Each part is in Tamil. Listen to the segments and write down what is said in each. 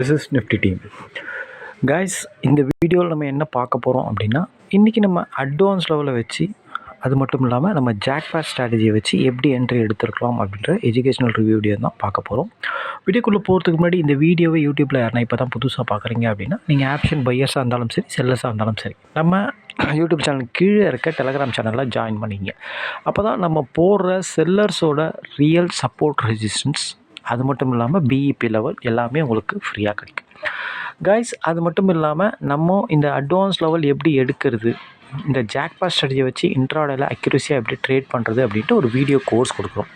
This is Nifty team. Guys, இந்த வீடியோவில் நம்ம என்ன பார்க்க போகிறோம் அப்படின்னா, இன்றைக்கி நம்ம அட்வான்ஸ் லெவலில் வச்சு, அது மட்டும் இல்லாமல் நம்ம ஜாக்பாட் ஸ்ட்ராட்டஜியை வச்சு எப்படி என்ட்ரி எடுத்துருக்கலாம் அப்படின்ற எஜுகேஷனல் ரிவ்யூ வீடியோ தான் பார்க்க போகிறோம். வீடியோக்குள்ளே போகிறதுக்கு முன்னாடி இந்த வீடியோவை யூடியூப்பில் யாருன்னா இப்போ தான் புதுசாக பார்க்குறீங்க அப்படின்னா, நீங்கள் ஆப்ஷன் பையர்ஸாக இருந்தாலும் சரி, செல்லர்ஸாக இருந்தாலும் சரி, நம்ம யூடியூப் சேனல் கீழே இருக்க டெலகிராம் சேனலில் ஜாயின் பண்ணிங்க. அப்போ தான் நம்ம போடுற செல்லர்ஸோட ரியல் சப்போர்ட் ரெசிஸ்டன்ஸ், அது மட்டும் இல்லாமல் பிஇபி லெவல் எல்லாமே உங்களுக்கு ஃப்ரீயாக கிடைக்கும். கைஸ், அது மட்டும் இல்லாமல் நம்ம இந்த அட்வான்ஸ் லெவல் எப்படி எடுக்கிறது, இந்த ஜாக்பாட் ஸ்ட்ராட்டஜியை வச்சு இன்ட்ராடேல அக்யூரஸியாக எப்படி ட்ரேட் பண்ணுறது அப்படின்ட்டு ஒரு வீடியோ கோர்ஸ் கொடுக்குறோம்.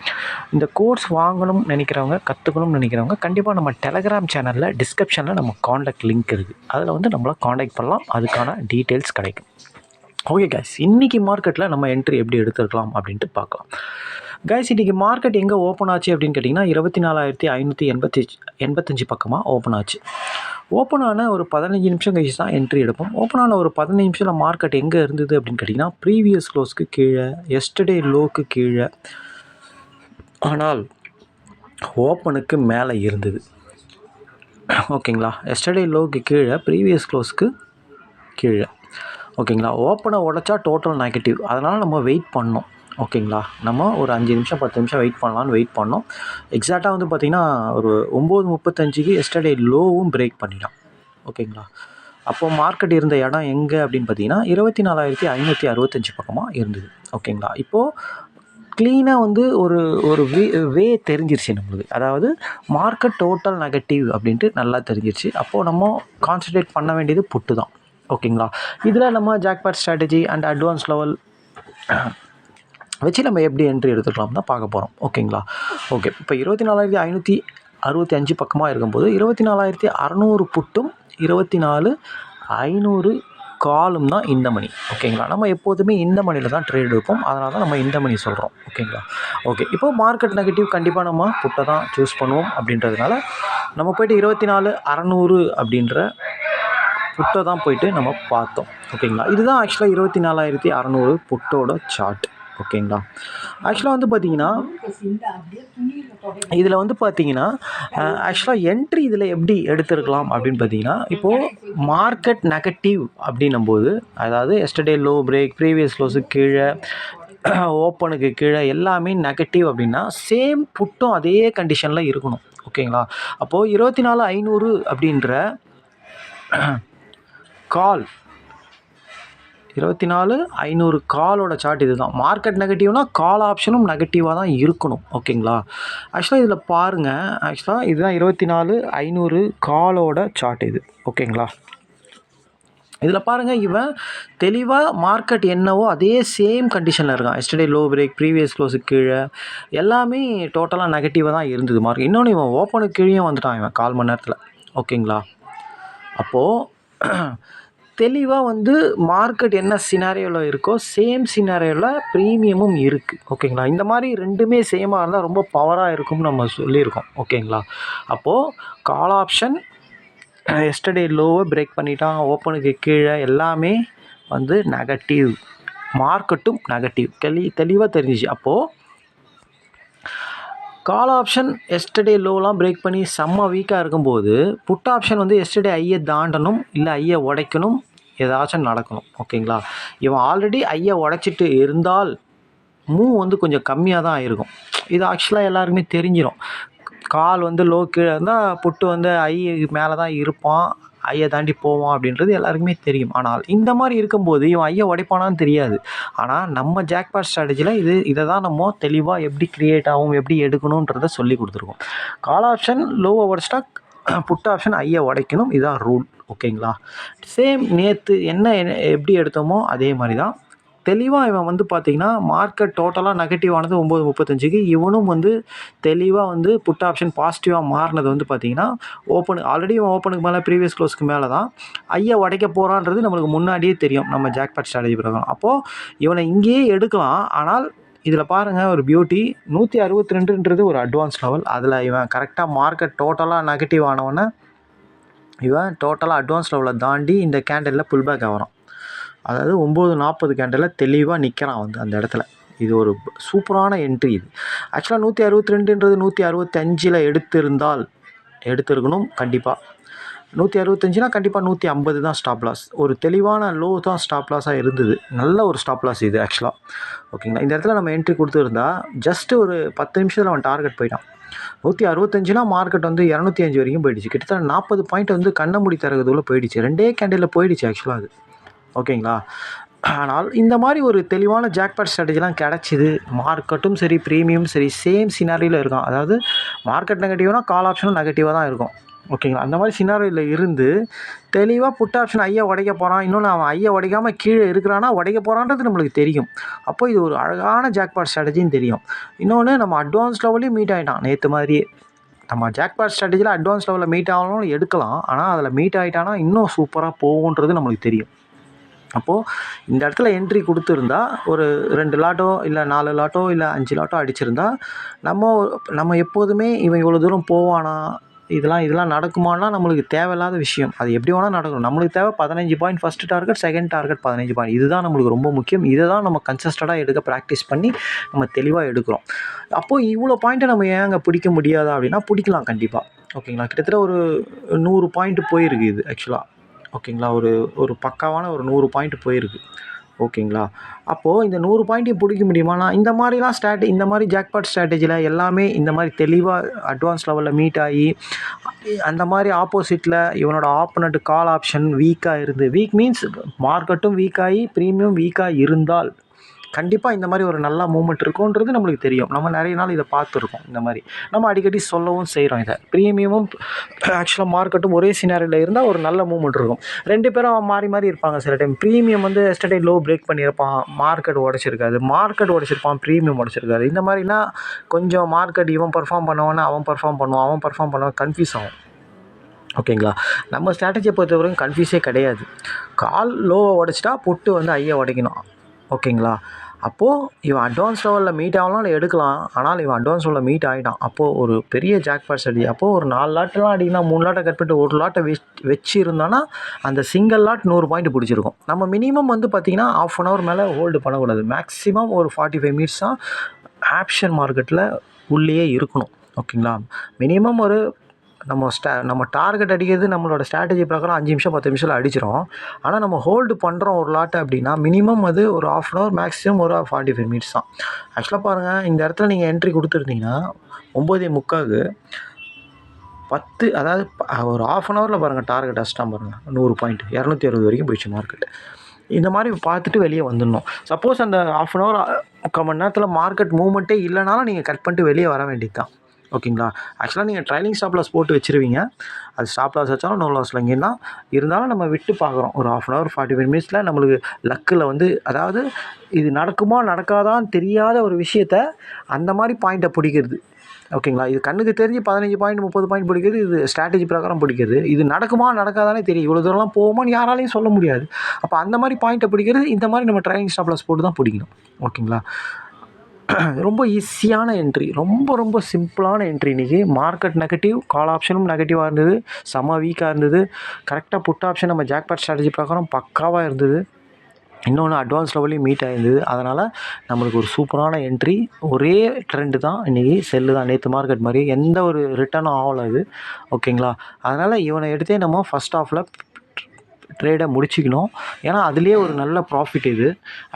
இந்த கோர்ஸ் வாங்கணும்னு நினைக்கிறவங்க, கற்றுக்கணும்னு நினைக்கிறவங்க கண்டிப்பாக நம்ம டெலகிராம் சேனலில் டிஸ்கிரிப்ஷனில் நம்ம காண்டாக்ட் லிங்க் இருக்குது, அதில் வந்து நம்மளை காண்டாக்ட் பண்ணலாம், அதுக்கான டீட்டெயில்ஸ் கிடைக்கும். ஓகே கைஸ், இன்றைக்கி மார்க்கெட்டில் நம்ம என்ட்ரி எப்படி எடுத்துருக்கலாம் அப்படின்ட்டு பார்க்கலாம். கைஸ், இன்றைக்கி மார்க்கெட் எங்கே ஓப்பன் ஆச்சு அப்படின்னு கேட்டிங்கன்னா 24,585 பக்கமாக ஓப்பன் ஆச்சு. ஓப்பன் ஆன ஒரு 15 நிமிஷம் கழிச்சு தான் என்ட்ரி எடுப்போம். ஓப்பன் ஆன ஒரு 15 நிமிஷத்தில் மார்க்கெட் எங்கே இருந்தது அப்படின்னு கேட்டிங்கன்னா ப்ரீவியஸ் க்ளோஸ்க்கு கீழே, எஸ்டர்டே லோக்கு கீழே, ஆனால் ஓப்பனுக்கு மேலே இருந்தது. ஓகேங்களா, எஸ்டர்டே லோக்கு கீழே, ப்ரீவியஸ் க்ளோஸ்க்கு கீழே. ஓகேங்களா, ஓப்பனை உடச்சா டோட்டல் நெகட்டிவ், அதனால் நம்ம வெயிட் பண்ணோம். ஓகேங்களா, நம்ம ஒரு 5 நிமிஷம் 10 நிமிஷம் வெயிட் பண்ணலான்னு வெயிட் பண்ணோம். எக்ஸாக்டாக வந்து பார்த்திங்கன்னா ஒரு 9:35க்கு எஸ்டர்டே லோவும் பிரேக் பண்ணிட்டான். ஓகேங்களா, அப்போது மார்க்கெட் இருந்த இடம் எங்கே அப்படின்னு பார்த்தீங்கன்னா 24,565 பக்கமாக இருந்தது. ஓகேங்களா, இப்போது க்ளீனாக வந்து ஒரு வே தெரிஞ்சிருச்சு நம்மளுக்கு. அதாவது மார்க்கெட் டோட்டல் நெகட்டிவ் அப்படின்ட்டு நல்லா தெரிஞ்சிருச்சு. அப்போது நம்ம கான்சன்ட்ரேட் பண்ண வேண்டியது புட்டு தான். ஓகேங்களா, இதில் நம்ம jackpot strategy and advance level வச்சு நம்ம எப்படி என்ட்ரி எடுத்துக்கலாம் தான் பார்க்க போகிறோம். ஓகேங்களா, ஓகே. இப்போ 24,565 பக்கமாக இருக்கும்போது 24,600 புட்டும் 24,500 காலும் தான் இந்த மணி. ஓகேங்களா, நம்ம எப்போதுமே இந்த மணியில் தான் ட்ரேட் எடுப்போம், அதனால தான் நம்ம இந்த மணி சொல்கிறோம். ஓகேங்களா, ஓகே. இப்போ மார்க்கெட் நெகட்டிவ், கண்டிப்பாக நம்ம புட்டை தான் சூஸ் பண்ணுவோம். அப்படின்றதுனால நம்ம போய்ட்டு 24,600 அப்படின்ற புட்டை தான் போயிட்டு நம்ம பார்த்தோம். ஓகேங்களா, இதுதான் ஆக்சுவலாக 24,600 புட்டோட சார்ட். ஓகேங்களா, ஆக்சுவலாக வந்து பார்த்திங்கன்னா இதில் வந்து பார்த்திங்கன்னா ஆக்சுவலாக என்ட்ரி இதில் எப்படி எடுத்துருக்கலாம் அப்படின்னு பார்த்தீங்கன்னா, இப்போது மார்க்கெட் நெகட்டிவ் அப்படின்னும்போது, அதாவது எஸ்டர்டே லோ பிரேக், ப்ரீவியஸ் லோஸுக்கு கீழே, ஓப்பனுக்கு கீழே எல்லாமே நெகட்டிவ் அப்படின்னா சேம் புட்டும் அதே கண்டிஷனில் இருக்கணும். ஓகேங்களா, அப்போது 24,500 அப்படின்ற கால், 24,500 காலோட சார்ட் இது தான். மார்க்கெட் நெகட்டிவ்னா கால் ஆப்ஷனும் நெகட்டிவாக தான் இருக்கணும். ஓகேங்களா, ஆக்சுவலாக இதில் பாருங்கள், ஆக்சுவலாக இதுதான் 24,500 காலோட சார்ட் இது. ஓகேங்களா, இதில் பாருங்கள், இவன் தெளிவாக மார்க்கெட் என்னவோ அதே சேம் கண்டிஷனில் இருக்கான். எஸ்டர்டே லோ பிரேக், ப்ரீவியஸ் க்ளோஸுக்கு கீழே எல்லாமே டோட்டலாக நெகட்டிவாக தான் இருந்தது மார்க்கெட். இன்னொன்று, இவன் ஓப்பனுக்கு கீழே வந்துட்டான் இவன் 1/4 மணி நேரத்தில். ஓகேங்களா, அப்போது தெளிவாக வந்து மார்க்கெட் என்ன சினாரியோவில் இருக்கோ சேம் சினாரியோவில் ப்ரீமியமும் இருக்குது. ஓகேங்களா, இந்த மாதிரி ரெண்டுமே சேமாக இருந்தால் ரொம்ப பவராக இருக்கும்னு நம்ம சொல்லியிருக்கோம். ஓகேங்களா, அப்போது கால் ஆப்ஷன் எஸ்டர்டே லோவை பிரேக் பண்ணிட்டான், ஓப்பனுக்கு கீழே எல்லாமே வந்து நெகட்டிவ், மார்க்கெட்டும் நெகட்டிவ் தெளிவாக தெரிஞ்சிச்சு. அப்போது கால் ஆப்ஷன் எஸ்டர்டே லோலாம் பிரேக் பண்ணி செம்ம வீக்காக இருக்கும்போது புட் ஆப்ஷன் வந்து எஸ்டர்டே ஐயை தாண்டணும், இல்லை ஐயை உடைக்கணும், ஏதாச்சும் நடக்கணும். ஓகேங்களா, இவன் ஆல்ரெடி ஐயை உடைச்சிட்டு இருந்தால் மூவ் வந்து கொஞ்சம் கம்மியாக தான் ஆகிருக்கும். இது ஆக்சுவலாக எல்லாருக்குமே தெரிஞ்சிடும். கால் வந்து லோ கீழே இருந்தால் புட்டு வந்து ஐ மேலே தான் இருப்பான், ஐயை தாண்டி போவான் அப்படின்றது எல்லாருக்குமே தெரியும். ஆனால் இந்த மாதிரி இருக்கும்போது இவன் ஐயை உடைப்பானான்னு தெரியாது. ஆனால் நம்ம ஜாக்பாட் ஸ்ட்ராட்டஜியில் இதை தான் நம்ம தெளிவாக எப்படி க்ரியேட் ஆகும், எப்படி எடுக்கணுன்றதை சொல்லி கொடுத்துருக்கோம். கால் ஆப்ஷன் லோவை உடைச்சிட்டா புட் ஆப்ஷன் ஐயை உடைக்கணும், இதுதான் ரூல். ஓகேங்களா, சேம் நேற்று எப்படி எடுத்தோமோ அதே மாதிரி தான் தெளிவாக இவன் வந்து பார்த்திங்கன்னா மார்க்கெட் டோட்டலாக நெகட்டிவ் ஆனது 9:35க்கு, இவனும் வந்து தெளிவாக வந்து புட் ஆப்ஷன் பாசிட்டிவாக மாறினது வந்து பார்த்திங்கன்னா ஆல்ரெடி இவன் ஓப்பனுக்கு மேலே, ப்ரீவியஸ் க்ளோஸ்க்கு மேலே தான் ஐயை உடைக்க போகிறான்றது நம்மளுக்கு முன்னாடியே தெரியும் நம்ம ஜாக்பாட் ஸ்ட்ராட்டஜி பிரகாரம். அப்போது இவனை இங்கேயே எடுக்கலாம். ஆனால் இதில் பாருங்கள் ஒரு பியூட்டி, 162ன்றது ஒரு அட்வான்ஸ் லெவல். அதில் இவன் கரெக்டாக மார்க்கெட் டோட்டலாக நெகட்டிவ் ஆனவொன்னே இவன் டோட்டலாக அட்வான்ஸ் லெவலில் தாண்டி இந்த கேண்டலில் புல் பேக் ஆகிறான். அதாவது 9:40 கேண்டலில் தெளிவாக நிற்கிறான் வந்து அந்த இடத்துல. இது ஒரு சூப்பரான என்ட்ரி. இது ஆக்சுவலாக 162ன்றது 165 எடுத்திருந்தால் எடுத்துருக்கணும் கண்டிப்பாக. 165னா கண்டிப்பாக 150 தான் ஸ்டாப் லாஸ். ஒரு தெளிவான லோ தான் ஸ்டாப் லாஸாக இருந்தது. நல்ல ஒரு ஸ்டாப் லாஸ் இது ஆக்சுவலாக. ஓகேங்களா, இந்த இடத்துல நம்ம என்ட்ரி கொடுத்துருந்தா ஜஸ்ட்டு ஒரு 10 நிமிஷத்தில் அவன் டார்கெட் போயிட்டான். 165னா மார்க்கெட் வந்து 205 வரைக்கும் போயிடுச்சு. கிட்டத்தட்ட 40 பாயிண்ட் வந்து கண்ண மூடி திறக்கிறதுக்குள்ள போயிடுச்சு. 2 கேண்டிலில் போயிடுச்சு ஆக்சுவலாக அது. ஓகேங்களா, ஆனால் இந்த மாதிரி ஒரு தெளிவான ஜாக்பாட் ஸ்ட்ராட்டஜிலாம் கிடச்சிது. மார்க்கெட்டும் சரி, ப்ரீமியம் சரி, சேம் சினாரியில் இருக்கும். அதாவது மார்க்கெட் நெகட்டிவ்னா கால் ஆப்ஷனும் நெகட்டிவாக தான் இருக்கும். ஓகேங்களா, அந்த மாதிரி சினாரியில் இருந்து தெளிவாக புட் ஆப்ஷன் ஐயா உடைக்க போகிறான், இன்னொன்று அவன் ஐயா உடைக்காமல் கீழே இருக்கிறான்னா உடைக்க போகிறான்றது நம்மளுக்கு தெரியும். அப்போ இது ஒரு அழகான ஜாக்பாட் ஸ்ட்ராட்டஜின்னு தெரியும். இன்னொன்று நம்ம அட்வான்ஸ் லெவலையும் மீட் ஆகிட்டான் நேற்று மாதிரியே. நம்ம ஜாக்பாட் ஸ்ட்ராட்டஜியில் அட்வான்ஸ் லெவலில் மீட் ஆகணும்னு எடுக்கலாம், ஆனால் அதில் மீட் ஆகிட்டானா இன்னும் சூப்பராக போகுன்றது நம்மளுக்கு தெரியும். அப்போது இந்த இடத்துல என்ட்ரி கொடுத்துருந்தா ஒரு 2 லாட்டோ இல்லை 4 லாட்டோ இல்லை 5 லாட்டோ அடிச்சிருந்தா நம்ம எப்போதுமே இவன் இவ்வளோ தூரம் போவானா, இதெல்லாம் நடக்குமானா நம்மளுக்கு தேவையில்லாத விஷயம். அது எப்படி வேணால் நடக்கணும். நம்மளுக்கு தேவை 15 point first target, second target 15 point. இதுதான் நம்மளுக்கு ரொம்ப முக்கியம். இதை தான் நம்ம கன்சிஸ்டண்டாக எடுக்க ப்ராக்டிஸ் பண்ணி நம்ம தெளிவாக எடுக்கிறோம். அப்போது இவ்வளோ பாயிண்ட்டை நம்ம ஏங்க பிடிக்க முடியாதா அப்படின்னா பிடிக்கலாம் கண்டிப்பாக. ஓகேங்களா, கிட்டத்தட்ட ஒரு 100 பாயிண்ட் போயிருக்கு இது ஆக்சுவலாக. ஓகேங்களா, ஒரு பக்காவான ஒரு 100 பாயிண்ட் போயிருக்கு. ஓகேங்களா, அப்போது இந்த 100 பாயிண்ட்டையும் பிடிக்க முடியுமானா இந்த மாதிரிலாம் இந்த மாதிரி ஜாக்பாட் ஸ்ட்ராட்டஜியில் எல்லாமே இந்த மாதிரி தெளிவாக அட்வான்ஸ் லெவலில் மீட் ஆகி அந்த மாதிரி ஆப்போசிட்டில் இவனோட ஆப்போனண்ட் கால் ஆப்ஷன் வீக்காக இருந்து, வீக் மீன்ஸ் மார்க்கெட்டும் வீக்காகி ப்ரீமியம் வீக்காக இருந்தால் கண்டிப்பாக இந்த மாதிரி ஒரு நல்ல மூமெண்ட் இருக்கும்ன்றது நம்மளுக்கு தெரியும். நம்ம நிறைய நாள் இதை பார்த்துருக்கோம். இந்த மாதிரி நம்ம அடிக்கடி சொல்லவும் செய்கிறோம். இதை ப்ரீமியமும் ஆக்சுவலாக மார்க்கெட்டும் ஒரே சினாரியில் இருந்தால் ஒரு நல்ல மூமெண்ட் இருக்கும். 2 பேரும் மாறி மாறி இருப்பாங்க. சில டைம் ப்ரீமியம் வந்து எஸ்டர்டே லோ பிரேக் பண்ணியிருப்பான், மார்க்கெட் உடைச்சிருப்பான், ப்ரீமியம் உடைச்சிருக்காது. இந்த மாதிரினா கொஞ்சம் மார்க்கெட் இவன் பர்ஃபார்ம் பண்ணுவான்னு அவன் பர்ஃபார்ம் பண்ணுவான், கன்ஃபியூஸ் ஆகும். ஓகேங்களா, நம்ம ஸ்ட்ராட்டஜியை பொறுத்தவரைக்கும் கன்ஃபியூஸே கிடையாது. கால் லோவை உடைச்சிட்டா புட்டு வந்து ஐயா உடைக்கணும். ஓகேங்களா, அப்போது இவன் அட்வான்ஸ் லெவலில் மீட் ஆகலாம் எடுக்கலாம், ஆனால் இவன் அட்வான்ஸ் லெவலில் மீட் ஆகிட்டான். அப்போது ஒரு பெரிய ஜாக்பாட் ஸ்ட்ராட்டஜி. அப்போது ஒரு 4 லாட்டெலாம் அடிக்கனா 3 லாட்டை கட் பண்ணிட்டு 1 லாட்டை வச்சு இருந்தானா அந்த சிங்கிள் லாட் 100 பாயிண்ட் பிடிச்சிருக்கும். நம்ம மினிமம் வந்து பார்த்திங்கன்னா ½ அன் ஹவர் மேலே ஹோல்டு பண்ணக்கூடாது. மேக்ஸிமம் ஒரு 45 மினிட்ஸ் தான் ஆப்ஷன் மார்க்கெட்டில் உள்ளேயே இருக்கணும். ஓகேங்களா, மினிமம் ஒரு நம்ம டார்கெட் அடிக்கிறது நம்மளோட ஸ்ட்ராட்டஜி பிரகாரம் 5 நிமிஷம் 10 நிமிஷத்தில் அடிச்சிடும். ஆனால் நம்ம ஹோல்டு பண்ணுறோம் ஒரு லாட்டை அப்படின்னா மினிமம் அது ஒரு ½ அன் ஹவர், மேக்ஸிமம் ஒரு 45 மினிட்ஸ் தான். ஆக்சுவலாக பாருங்கள், இந்த இடத்துல நீங்கள் என்ட்ரி கொடுத்துருந்தீங்கன்னா 9:45க்கு 10, அதாவது ஒரு ½ அன் ஹவரில் பாருங்கள் டார்கெட் அடிச்சிட்டான் பாருங்கள், 100 பாயிண்ட் 260 வரைக்கும் போயிடுச்சு மார்க்கெட். இந்த மாதிரி பார்த்துட்டு வெளியே வந்துடணும். சப்போஸ் அந்த ½ அன் ஹவர் 1/4 மணி நேரத்தில் மார்க்கெட் மூவ்மெண்ட்டே இல்லைனாலும் நீங்கள் கட் பண்ணிட்டு வெளியே வர வேண்டியது தான். ஓகேங்களா, ஆக்சுவலாக நீங்கள் ட்ரைலிங் ஸ்டாப் லாஸ் போட்டு வச்சுருவீங்க. அது ஸ்டாப் லாஸ் வச்சாலும் நோ லாஸில் இங்கேன்னா இருந்தாலும் நம்ம விட்டு பார்க்குறோம். ஒரு ½ அன் ஹவர் 45 மினிட்ஸில் நம்மளுக்கு லக்கில் வந்து, அதாவது இது நடக்குமா நடக்காதான்னு தெரியாத ஒரு விஷயத்த அந்த மாதிரி பாயிண்ட்டை பிடிக்கிறது. ஓகேங்களா, இது கண்ணுக்கு தெரிஞ்சு 15 பாயிண்ட் 30 பாயிண்ட் பிடிக்கிறது, இது ஸ்ட்ராட்டஜி பிரகாரம் பிடிக்கிறது. இது நடக்குமா நடக்காதானே தெரியும். இவ்வளோ தூரம்லாம் போகுமான்னு யாராலையும் சொல்ல முடியாது. அப்போ அந்த மாதிரி பாயிண்ட்டை பிடிக்கிறது இந்த மாதிரி நம்ம ட்ரைலிங் ஸ்டாப் லாஸ் போட்டு தான் பிடிக்கணும். ஓகேங்களா, ரொம்ப ஈஸியான என்ட்ரி, ரொம்ப சிம்பிளான என்ட்ரி. இன்றைக்கி மார்க்கெட் நெகட்டிவ், கால் ஆப்ஷனும் நெகட்டிவாக இருந்தது, செம்ம வீக்காக இருந்தது. கரெக்டாக புட் ஆப்ஷன் நம்ம ஜாக்பாட் ஸ்ட்ராட்டஜி பிரகாரம் பக்காவாக இருந்தது. இன்னொன்று அட்வான்ஸ் லெவலையும் மீட் ஆகிருந்தது. அதனால் நம்மளுக்கு ஒரு சூப்பரான என்ட்ரி. ஒரே ட்ரெண்டு தான் இன்றைக்கி, செல்லு தான். நேற்று மார்க்கெட் மாதிரி எந்த ஒரு ரிட்டர்னும் ஆகலை இது. ஓகேங்களா, அதனால் இவனை எடுத்தே நம்ம ஃபஸ்ட் ஹாஃபில் ட்ரேடை முடிச்சிக்கணும். ஏன்னா அதுலேயே ஒரு நல்ல ப்ராஃபிட் இது.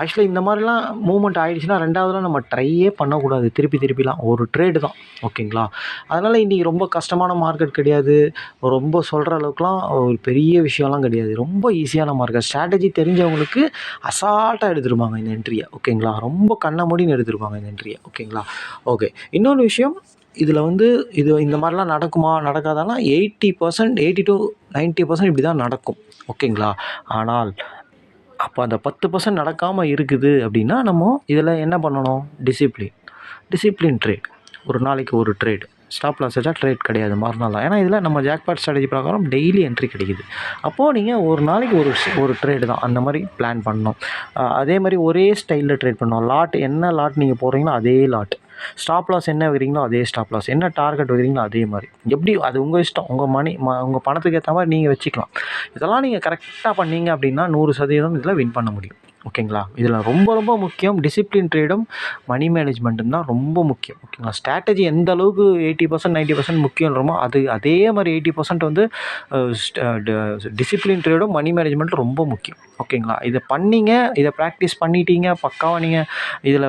ஆக்சுவலி இந்த மாதிரிலாம் மூவ்மெண்ட் ஆகிடுச்சுன்னா ரெண்டாவதுலாம் நம்ம ட்ரையே பண்ணக்கூடாது. திருப்பிலாம் ஒரு ட்ரேடு தான். ஓகேங்களா, அதனால் இன்றைக்கி ரொம்ப கஷ்டமான மார்க்கெட் கிடையாது. ரொம்ப சொல்கிற அளவுக்குலாம் ஒரு பெரிய விஷயம்லாம் கிடையாது. ரொம்ப ஈஸியான மார்க்கெட். ஸ்ட்ராட்டஜி தெரிஞ்சவங்களுக்கு அசால்ட்டாக எடுத்துருப்பாங்க இந்த என்ட்ரியை. ஓகேங்களா, ரொம்ப கண்ண மூடின்னு எடுத்துருப்பாங்க இந்த என்ட்ரியை. ஓகேங்களா, ஓகே. இன்னொரு விஷயம், இதில் வந்து இந்த மாதிரிலாம் நடக்குமா நடக்காதானா 80%, 80 to 90% இப்படி தான் நடக்கும். ஓகேங்களா, ஆனால் அப்போ அந்த 10% நடக்காமல் இருக்குது அப்படின்னா நம்ம இதில் என்ன பண்ணணும்? Discipline trade. ஒரு நாளைக்கு ஒரு ட்ரேட். ஸ்டாப் லாஸ் வச்சா ட்ரேட் கிடையாது, மறுநாள் தான். ஏன்னா இதில் நம்ம ஜாக்பாட் ஸ்ட்ராட்டஜி பிரகாரம் டெய்லி என்ட்ரி கிடைக்குது. அப்போது நீங்கள் ஒரு நாளைக்கு ஒரு ட்ரேடு தான் அந்த மாதிரி பிளான் பண்ணணும். அதே மாதிரி ஒரே ஸ்டைலில் ட்ரேட் பண்ணணும். என்ன லாட் நீங்கள் போடுறீங்களோ அதே லாட். ஸ்டாப் லாஸ் என்ன வைக்கிறீங்களோ அதே ஸ்டாப் லாஸ். என்ன டார்கெட் வைக்கிறீங்களோ அதே மாதிரி. எப்படி அது உங்கள் இஷ்டம். உங்கள் பணத்துக்கு ஏற்ற மாதிரி நீங்கள் வச்சுக்கலாம். இதெல்லாம் நீங்கள் கரெக்டாக பண்ணீங்க அப்படின்னா 100% இதில் வின் பண்ண முடியும். ஓகேங்களா? இதில் ரொம்ப ரொம்ப முக்கியம் டிசிப்ளின் ட்ரேடும் மணி மேனேஜ்மெண்ட்டும் தான் ரொம்ப முக்கியம். ஓகேங்களா? ஸ்ட்ராட்டஜி எந்த அளவுக்கு 80% 90% முக்கியன்றமோ அதே மாதிரி 80% வந்து டிசிப்ளின் ட்ரேடும் மணி மேனேஜ்மெண்ட்டும் ரொம்ப முக்கியம். ஓகேங்களா? இதை பண்ணீங்க, இதை ப்ராக்டிஸ் பண்ணிட்டீங்க, பக்காவாக நீங்கள் இதில்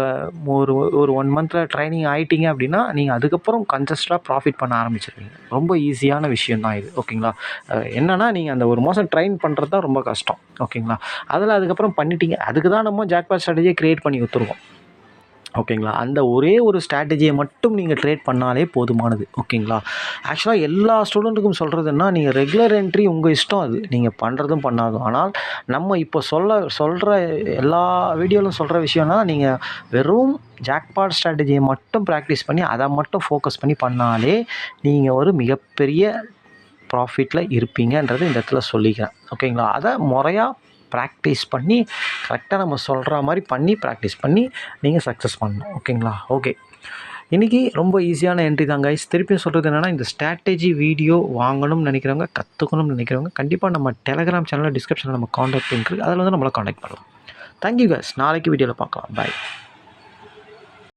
ஒரு ஒரு 1 மந்தில் ட்ரைனிங் ஆகிட்டீங்க அப்படின்னா நீங்கள் அதுக்கப்புறம் கன்சிஸ்டண்டாக ப்ராஃபிட் பண்ண ஆரம்பிச்சிருவீங்க. ரொம்ப ஈஸியான விஷயம் தான் இது. ஓகேங்களா? என்னென்னா நீங்கள் அந்த 1 மாதம் ட்ரைன் பண்ணுறது தான் ரொம்ப கஷ்டம். ஓகேங்களா? அதில் அதுக்கப்புறம் பண்ணிட்டீங்க. அதுக்கு தான் நம்ம ஜாக்பாட் ஸ்ட்ராட்டஜியை க்ரியேட் பண்ணி கொடுத்துருக்கோம். ஓகேங்களா? அந்த ஒரே ஒரு ஸ்ட்ராட்டஜியை மட்டும் நீங்கள் ட்ரேட் பண்ணாலே போதுமானது. ஓகேங்களா? ஆக்சுவலாக எல்லா ஸ்டூடெண்ட்டுக்கும் சொல்கிறதுன்னா, நீங்கள் ரெகுலர் என்ட்ரி உங்கள் இஷ்டம் அது. நீங்கள் பண்ணுறதும் பண்ணாதும். ஆனால் நம்ம இப்போ சொல்கிற எல்லா வீடியோவிலும் சொல்கிற விஷயம்னா, நீங்கள் வெறும் ஜாக்பாட் ஸ்ட்ராட்டஜியை மட்டும் ப்ராக்டிஸ் பண்ணி அதை மட்டும் ஃபோக்கஸ் பண்ணி பண்ணாலே நீங்கள் ஒரு மிகப்பெரிய ப்ராஃபிட்டில் இருப்பீங்கன்றது இந்த இடத்துல சொல்லிக்கிறேன். ஓகேங்களா? அதை முறையாக ப்ராக்டிஸ் பண்ணி கரெக்டாக நம்ம சொல்கிற மாதிரி பண்ணி ப்ராக்டிஸ் பண்ணி நீங்கள் சக்ஸஸ் பண்ணணும். ஓகேங்களா? ஓகே, இன்றைக்கி ரொம்ப ஈஸியான என்ட்ரி தான் கைஸ். திருப்பியும் சொல்கிறது என்னென்னா, இந்த ஸ்ட்ராட்டஜி வீடியோ வாங்கணும்னு நினைக்கிறவங்க, கற்றுக்கணும்னு நினைக்கிறவங்க கண்டிப்பாக நம்ம டெலகிராம் சேனலில் டிஸ்கிரிப்ஷனில் நம்ம காண்டாக்ட் லிங்க் இருக்குது. அதில் வந்து நம்மளை காண்டாக்ட் பண்ணலாம். Thank you guys. நாளைக்கு வீடியோவில் பார்க்கலாம். பாய்.